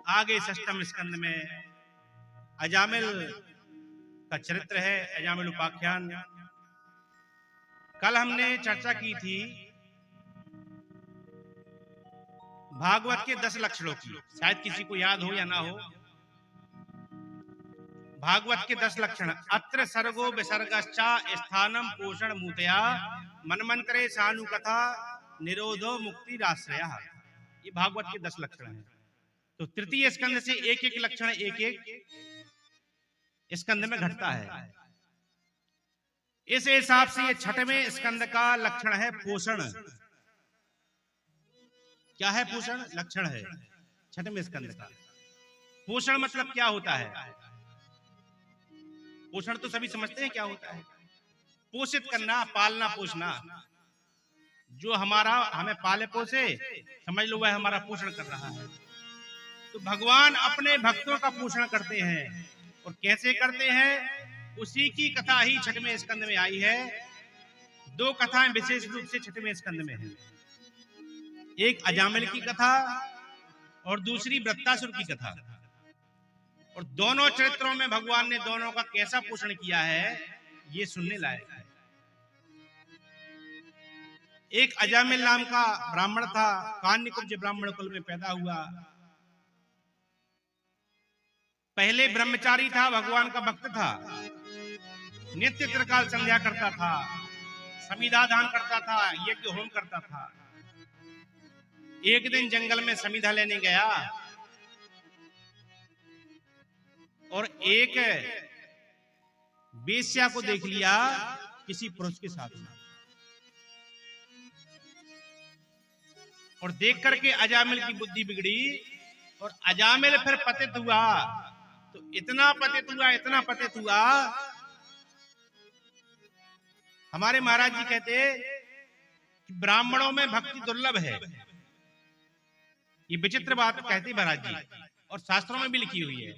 आगे षष्ठम स्कंद में अजामिल का चरित्र है, अजामिल उपाख्यान। कल हमने चर्चा की थी भागवत के 10 लक्षणों की, शायद किसी को याद हो या ना हो। भागवत के 10 लक्षण। अत्र सर्गो विसर्गश्चा स्थानम पोषण मूतया मनमंत्रे सानुकथा निरोधो मुक्ति राश्रय। ये भागवत के 10 लक्षण हैं। तो तृतीय स्कंद से एक एक लक्षण एक एक स्कंद में घटता है। इस हिसाब से ये छठवें स्कंद का लक्षण है पोषण। क्या है पोषण? लक्षण है छठवें स्कंद का। पोषण मतलब क्या होता है? पोषण तो सभी समझते हैं क्या होता है। पोषित करना, पालना पोषना। जो हमें पाले पोसे, समझ लो वह हमारा पोषण कर रहा है। तो भगवान अपने भक्तों का पोषण करते हैं। और कैसे करते हैं, उसी की कथा ही छठवें स्कंद में आई है। दो कथाएं विशेष रूप से छठवें स्कंद में है। एक अजामिल की कथा और दूसरी वृत्तासुर की कथा। और दोनों चरित्रों में भगवान ने दोनों का कैसा पोषण किया है, ये सुनने लायक है। एक अजामिल नाम का ब्राह्मण था, कान्यकुब्ज ब्राह्मण कुल में पैदा हुआ। पहले ब्रह्मचारी था, भगवान का भक्त था, नित्य त्रिकाल संध्या करता था, समिधा दान करता था, यज्ञ होम करता था। एक दिन जंगल में समिधा लेने गया और एक वेश्या को देख लिया किसी पुरुष के साथ में। और देख करके अजामिल की बुद्धि बिगड़ी और अजामिल फिर पतित हुआ। तो इतना पतित हुआ, हमारे महाराज जी कहते कि ब्राह्मणों में भक्ति दुर्लभ है। ये विचित्र बात कहते महाराज जी, और शास्त्रों में भी लिखी हुई है।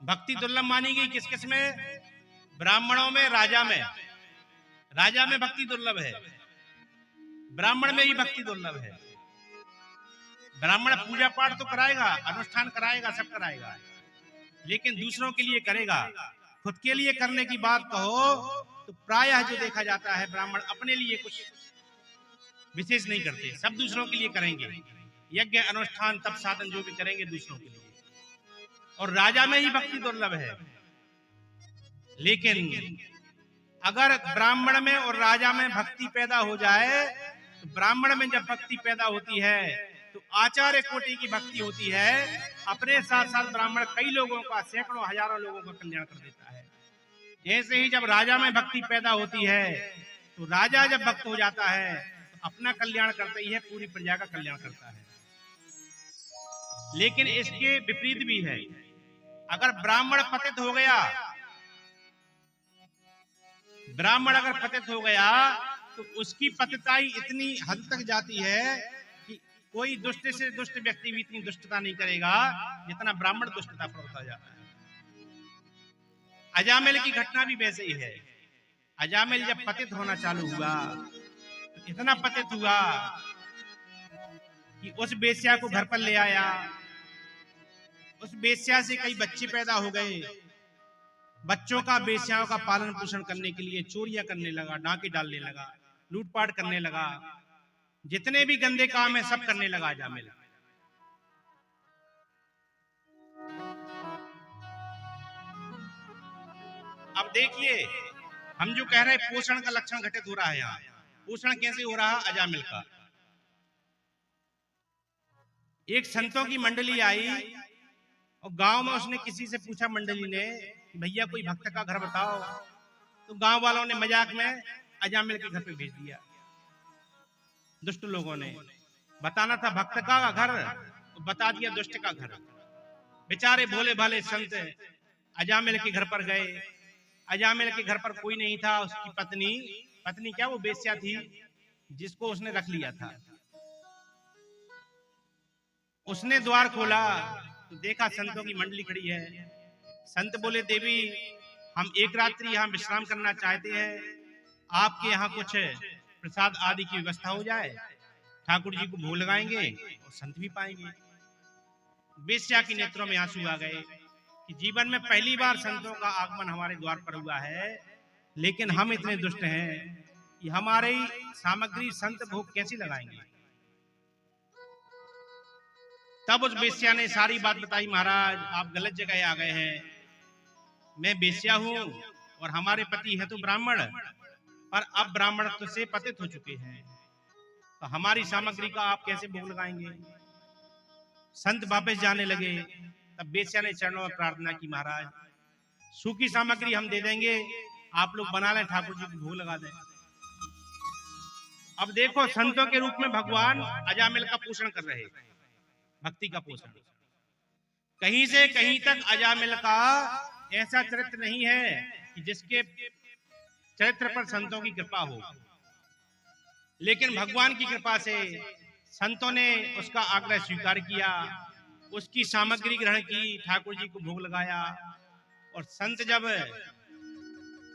भक्ति दुर्लभ मानी गई किस किस में? ब्राह्मणों में, राजा में। राजा में भक्ति दुर्लभ है, ब्राह्मण में ही भक्ति दुर्लभ है। ब्राह्मण पूजा पाठ तो कराएगा, अनुष्ठान कराएगा, सब कराएगा, लेकिन दूसरों के लिए करेगा। खुद के लिए करने की बात कहो तो प्रायः जो देखा जाता है, ब्राह्मण अपने लिए कुछ विशेष नहीं करते, सब दूसरों के लिए करेंगे। यज्ञ अनुष्ठान तप साधन जो भी करेंगे दूसरों के लिए। और राजा में ही भक्ति दुर्लभ है। लेकिन अगर ब्राह्मण में और राजा में भक्ति पैदा हो जाए, तो ब्राह्मण में जब भक्ति पैदा होती है तो आचार्य कोटि की भक्ति होती है। अपने साथ साथ ब्राह्मण कई लोगों का, सैकड़ों हजारों लोगों का कल्याण कर देता है। ऐसे ही जब राजा में भक्ति पैदा होती है, तो राजा जब भक्त हो जाता है तो अपना कल्याण करता ही है, पूरी प्रजा का कल्याण करता है। लेकिन इसके विपरीत भी है। अगर ब्राह्मण पतित हो गया, ब्राह्मण अगर पतित हो गया तो उसकी पतिताई इतनी हद तक जाती है कि कोई दुष्ट से दुष्ट व्यक्ति भी इतनी दुष्टता नहीं करेगा जितना ब्राह्मण दुष्टता पर होता जाता है। अजामिल की घटना भी वैसे ही है। अजामिल जब पतित होना चालू हुआ तो इतना पतित हुआ कि उस वेश्या को घर पर ले आया। उस वेश्या से कई बच्चे पैदा हो गए। बच्चों का वेश्याओं का पालन पोषण करने के लिए चोरियां करने लगा, डाके डालने लगा, लूटपाट करने लगा, जितने भी गंदे काम है सब करने लगा अजामिल। अब देखिए, हम जो कह रहे हैं पोषण का लक्षण घटित हो रहा है यहाँ। पोषण कैसे हो रहा है अजामिल का? एक संतों की मंडली आई और गांव में उसने किसी से पूछा, मंडली ने, भैया कोई भक्त का घर बताओ। तो गांव वालों ने मजाक में अजामिल के घर पे भेज दिया। दुष्ट लोगों ने बताना था भक्त का घर, तो बता दिया दुष्ट का घर। बेचारे भोले भाले संत अजामिल के घर पर गए। अजामिल के घर पर कोई नहीं था। उसकी पत्नी क्या, वो वेश्या थी जिसको उसने रख लिया था। उसने द्वार खोला तो देखा संतों की मंडली खड़ी है। संत बोले, देवी हम एक रात्रि यहाँ विश्राम करना चाहते हैं, आपके यहाँ कुछ प्रसाद आदि की व्यवस्था हो जाए, ठाकुर जी को भोग लगाएंगे और संत भी पाएंगे। वेश्या के नेत्रों में आंसू आ गए कि जीवन में पहली बार संतों का आगमन हमारे द्वार पर हुआ है, लेकिन हम इतने दुष्ट हैं कि हमारी सामग्री संत भोग कैसी लगाएंगे। तब उस वेश्या ने सारी बात बताई, महाराज आप गलत जगह आ गए हैं, मैं वेश्या हूं और हमारे पति है तो ब्राह्मण, पर अब ब्राह्मणत्व से पतित हो चुके हैं, तो हमारी सामग्री का आप कैसे भोग लगाएंगे। संत वापस जाने लगे। तब वेश्या ने चरणों में प्रार्थना की, महाराज सूखी सामग्री हम दे देंगे, आप लोग बना लें, ठाकुर जी को भोग लगा दें। अब देखो संतों के रूप में भगवान अजामिल का पोषण कर रहे, भक्ति का पोषण। कहीं से कहीं तक अजामिल का ऐसा चरित्र नहीं है कि जिसके चरित्र पर संतों की कृपा हो, लेकिन भगवान की कृपा से संतों ने उसका आग्रह स्वीकार किया, उसकी सामग्री ग्रहण की, ठाकुर जी को भोग लगाया। और संत जब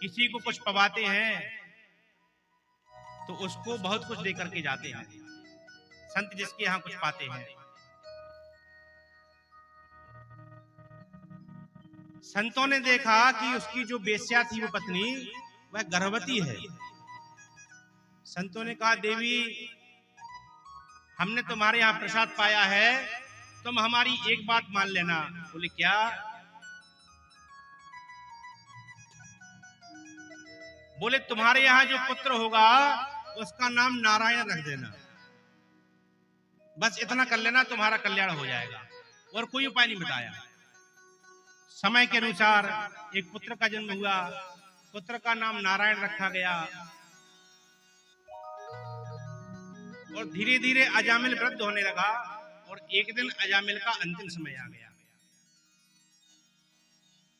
किसी को कुछ पवाते हैं तो उसको बहुत कुछ देकर के जाते हैं, संत जिसके यहां कुछ पाते हैं। संतों ने देखा कि उसकी जो वेश्या थी वो पत्नी, वह गर्भवती है। संतों ने कहा, देवी हमने तुम्हारे यहां प्रसाद पाया है, तुम हमारी एक बात मान लेना। बोले क्या? बोले तुम्हारे यहां जो पुत्र होगा उसका नाम नारायण रख देना, बस इतना कर लेना, तुम्हारा कल्याण हो जाएगा। और कोई उपाय नहीं बताया। समय के अनुसार एक पुत्र का जन्म हुआ, पुत्र का नाम नारायण रखा गया। और धीरे धीरे अजामिल वृद्ध होने लगा और एक दिन अजामिल का अंतिम समय आ गया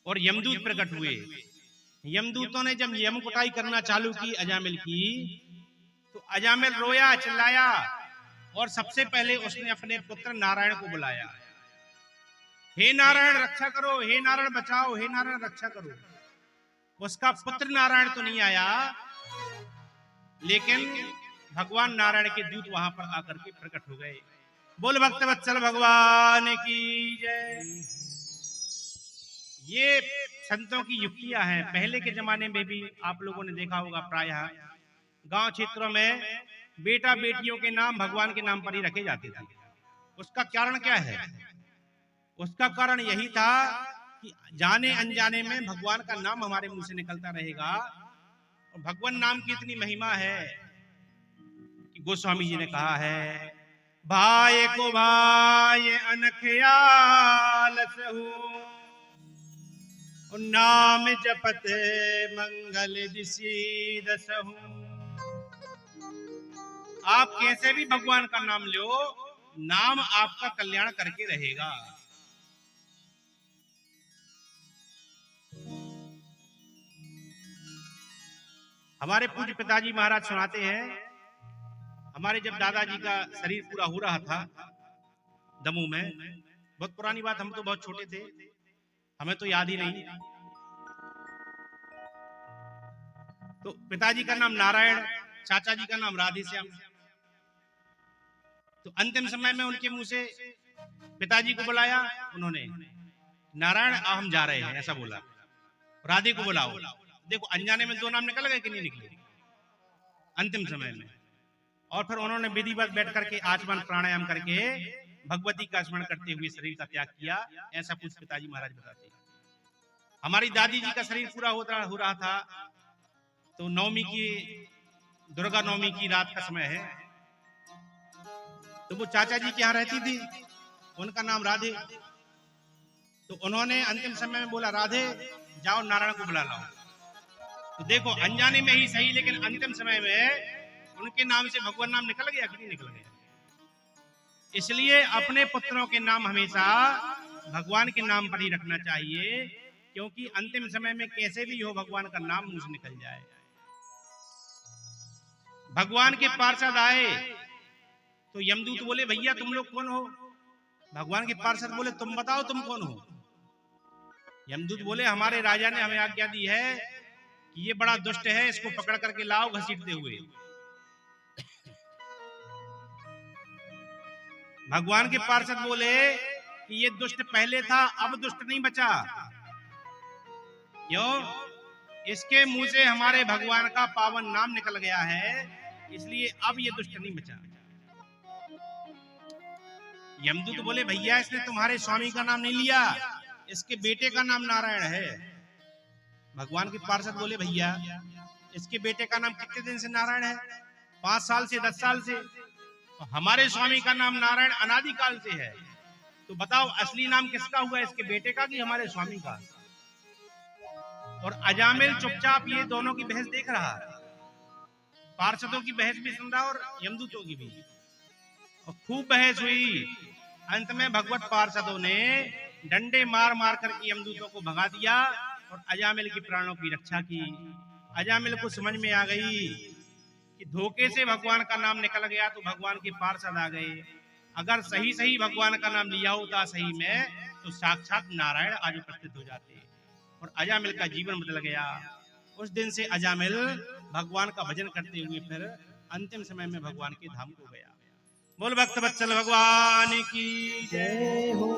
और यमदूत प्रकट हुए। यमदूतों ने जब यम कुटाई करना चालू की अजामिल की, तो अजामिल रोया, चिल्लाया और सबसे पहले उसने अपने पुत्र नारायण को बुलाया। हे नारायण रक्षा करो, हे नारायण बचाओ, हे नारायण रक्षा करो। उसका पुत्र नारायण तो नहीं आया, लेकिन भगवान नारायण के दूत वहां पर आकर के प्रकट हो गए। बोल भक्तवत्सल भगवान की जय। ये संतों की युक्तियां हैं। पहले के जमाने में भी आप लोगों ने देखा होगा, प्रायः गांव क्षेत्रों में बेटा बेटियों के नाम भगवान के नाम पर ही रखे जाते थे। उसका कारण क्या है? उसका कारण यही था कि जाने अनजाने में भगवान का नाम हमारे मुंह से निकलता रहेगा। और भगवान नाम की इतनी महिमा है कि गोस्वामी जी ने कहा है, भाई को भाई अनख्याल सहु, नाम जपत मंगल दिसी दसहु। आप कैसे भी भगवान का नाम लो, नाम आपका कल्याण करके रहेगा। हमारे पूज्य पिताजी महाराज सुनाते हैं, हमारे जब दादाजी का शरीर पूरा हो रहा था दमू में, बहुत पुरानी बात, हम तो बहुत छोटे थे, हमें तो याद ही नहीं। तो पिताजी का नाम नारायण, चाचा जी का नाम राधेश्याम। तो अंतिम समय में उनके मुंह से पिताजी को बुलाया उन्होंने, नारायण हम जा रहे हैं, ऐसा बोला। राधे को बुलाओ। देखो अनजाने में दो नाम निकल गए कि नहीं निकले अंतिम समय में। और फिर उन्होंने विधिवत बैठ करके आचमन प्राणायाम करके भगवती का स्मरण करते हुए शरीर का त्याग किया। ऐसा कुछ पिताजी महाराज बताते हैं। हमारी दादी जी का शरीर पूरा हो रहा था, तो नवमी की, दुर्गा नवमी की रात का समय है, तो वो चाचा जी के यहाँ रहती थी, उनका नाम राधे। तो उन्होंने अंतिम समय में बोला, राधे जाओ नारायण को बुला लाओ। तो देखो अनजाने में ही सही, लेकिन अंतिम समय में उनके नाम से भगवान नाम निकल गया कि नहीं निकल गया। इसलिए अपने पुत्रों के नाम हमेशा भगवान के नाम पर ही रखना चाहिए, क्योंकि अंतिम समय में कैसे भी हो भगवान का नाम मुंह से निकल जाए। भगवान के पार्षद आए तो यमदूत बोले, भैया तुम लोग कौन हो? भगवान के पार्षद बोले, तुम बताओ तुम कौन हो? यमदूत बोले, हमारे राजा ने हमें आज्ञा दी है कि ये बड़ा दुष्ट है, इसको पकड़ करके लाओ घसीटते हुए। भगवान के पार्षद बोले कि ये दुष्ट पहले था, अब दुष्ट नहीं बचा। क्यों? इसके मुंह से हमारे भगवान का पावन नाम निकल गया है, इसलिए अब ये दुष्ट नहीं बचा। यमदूत बोले भैया इसने तुम्हारे स्वामी का नाम नहीं लिया, इसके बेटे का नाम नारायण है। भगवान के पार्षद बोले भैया इसके बेटे का नाम कितने दिन से नारायण है? 5 साल से, 10 साल से। तो हमारे स्वामी का नाम नारायण अनादिकाल से है, तो बताओ असली नाम किसका हुआ, इसके बेटे का कि हमारे स्वामी का? और अजामिल चुपचाप ये दोनों की बहस देख रहा, पार्षदों की बहस भी सुन रहा और यमदूतों की भी। और खूब बहस हुई। अंत में भगवत पार्षदों ने डंडे मार मार करके यमदूतों को भगा दिया और अजामिल के प्राणों की रक्षा की। अजामिल को समझ में आ गई कि धोखे से भगवान का नाम निकल गया, तो भगवान के पार्षद आ गए। अगर सही सही भगवान का नाम लिया होता सही में, तो साक्षात नारायण आज उपस्थित हो जाते और अजामिल का जीवन बदल गया। उस दिन से अजामिल भगवान का भजन करते हुए फिर अंतिम समय में भगवान के धाम को गया। बोल भक्त वत्सल भगवान की जय हो।